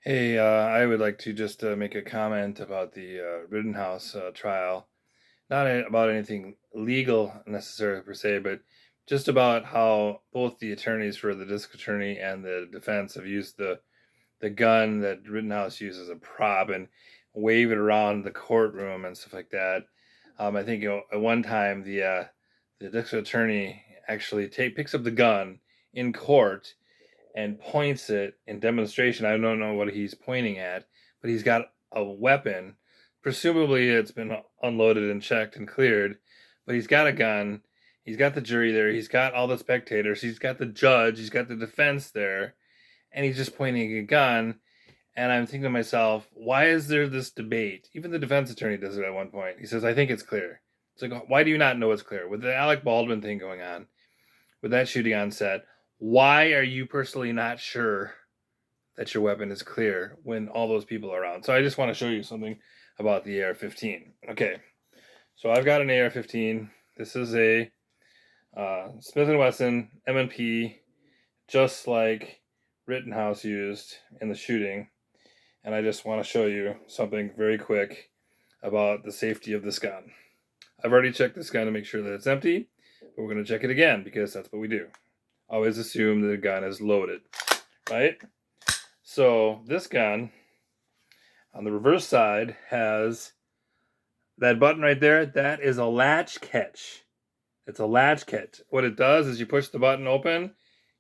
Hey, I would like to just make a comment about the Rittenhouse trial. Not about anything legal necessarily per se, but just about how both the attorneys for the district attorney and the defense have used the gun that Rittenhouse used as a prop and wave it around the courtroom and stuff like that. I think at one time the district attorney actually picks up the gun in court and points it in demonstration. I don't know what he's pointing at, but he's got a weapon. Presumably, it's been unloaded and checked and cleared, but he's got a gun. He's got the jury there. He's got all the spectators. He's got the judge. He's got the defense there, and he's just pointing a gun. And I'm thinking to myself, why is there this debate? Even the defense attorney does it at one point. He says, I think it's clear. It's like, why do you not know it's clear? With the Alec Baldwin thing going on, with that shooting on set, why are you personally not sure that your weapon is clear when all those people are around? So I just want to show you something about the AR-15. Okay, so I've got an AR-15. This is a Smith & Wesson M&P, just like Rittenhouse used in the shooting. And I just want to show you something very quick about the safety of this gun. I've already checked this gun to make sure that it's empty, but we're going to check it again because that's what we do. Always assume that the gun is loaded, right? So this gun on the reverse side has that button right there. That is a latch catch. It's a latch catch. What it does is you push the button open,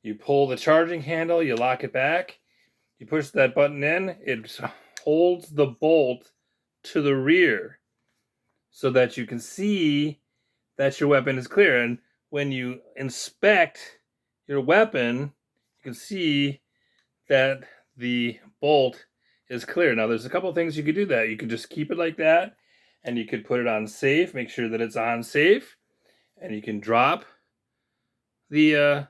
you pull the charging handle, you lock it back, you push that button in, it holds the bolt to the rear so that you can see that your weapon is clear. And when you inspect your weapon, you can see that the bolt is clear. Now, there's a couple of things you could do that. You could just keep it like that, and you could put it on safe, make sure that it's on safe, and you can drop the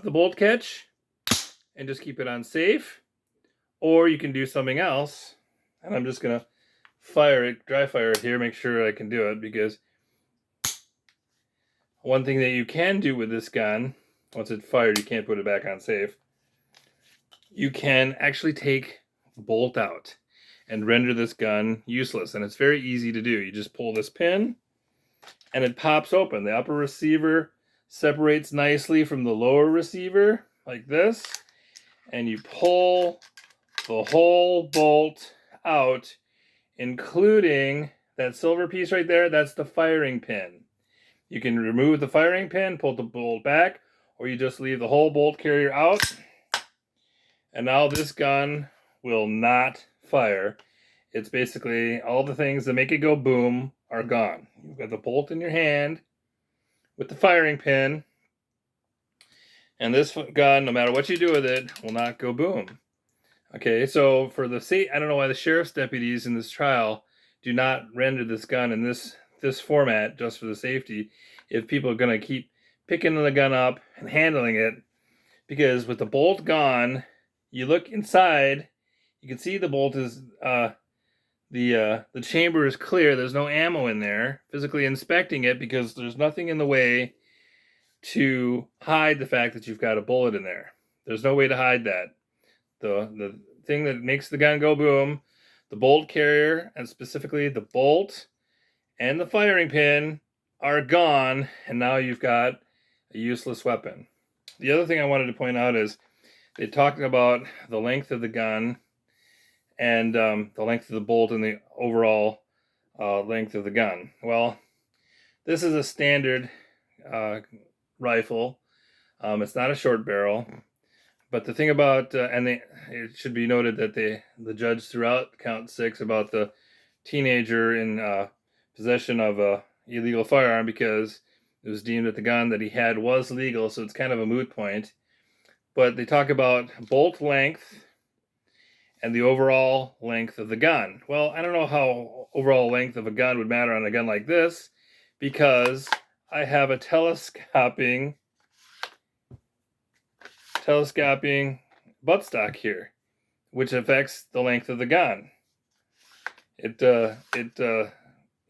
bolt catch and just keep it on safe. Or you can do something else, and I'm just gonna dry fire it here, make sure I can do it, because one thing that you can do with this gun, once it's fired, you can't put it back on safe. You can actually take the bolt out and render this gun useless. And it's very easy to do. You just pull this pin and it pops open. The upper receiver separates nicely from the lower receiver like this. And you pull the whole bolt out, including that silver piece right there. That's the firing pin. You can remove the firing pin, pull the bolt back, or you just leave the whole bolt carrier out. And now this gun will not fire. It's basically all the things that make it go boom are gone. You've got the bolt in your hand with the firing pin. And this gun, no matter what you do with it, will not go boom. Okay, so for the I don't know why the sheriff's deputies in this trial do not render this gun in this format just for the safety. If people are going to keep picking the gun up and handling it, because with the bolt gone, you look inside, you can see the bolt is the chamber is clear. There's no ammo in there. Physically inspecting it, because there's nothing in the way to hide the fact that you've got a bullet in there. There's no way to hide that. The thing that makes the gun go boom, the bolt carrier, and specifically the bolt and the firing pin, are gone, and now you've got a useless weapon. The other thing I wanted to point out is they talked about the length of the gun and the length of the bolt and the overall length of the gun. Well, this is a standard rifle. It's not a short barrel. But the thing about, it should be noted that the judge threw out count 6 about the teenager in possession of a illegal firearm, because it was deemed that the gun that he had was legal, so it's kind of a moot point. But they talk about bolt length and the overall length of the gun. Well, I don't know how overall length of a gun would matter on a gun like this, because I have a telescoping buttstock here, which affects the length of the gun. It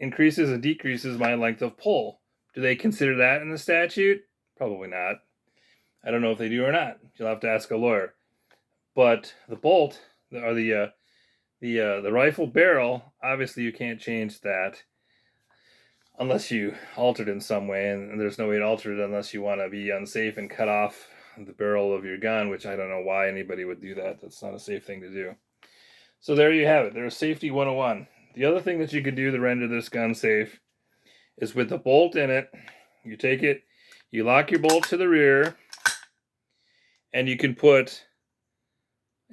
increases and decreases my length of pull. Do they consider that in the statute? Probably not. I don't know if they do or not. You'll have to ask a lawyer. But the bolt or the rifle barrel, obviously you can't change that unless you alter it in some way, and there's no way to alter it unless you want to be unsafe and cut off the barrel of your gun, which I don't know why anybody would do that. That's not a safe thing to do. So there you have it. There's safety 101. The other thing that you could do to render this gun safe is with the bolt in it. You take it, you lock your bolt to the rear, and you can put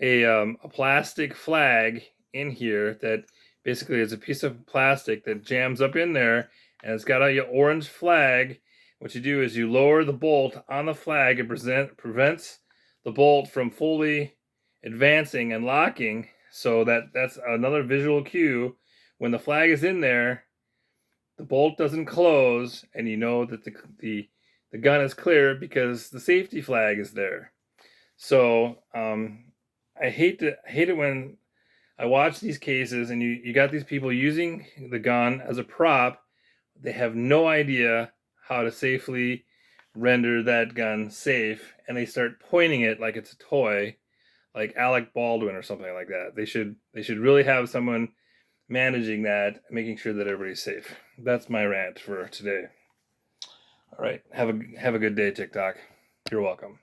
a plastic flag in here that basically is a piece of plastic that jams up in there, and it's got a orange flag. What you do is you lower the bolt on the flag. It prevents the bolt from fully advancing and locking, so that's another visual cue. When the flag is in there, the bolt doesn't close, and you know that the gun is clear because the safety flag is there. So I hate it when I watch these cases and you got these people using the gun as a prop. They have no idea how to safely render that gun safe, and they start pointing it like it's a toy, like Alec Baldwin or something like that. They should really have someone managing that, making sure that everybody's safe. That's my rant for today. All right, have a good day, TikTok. You're welcome.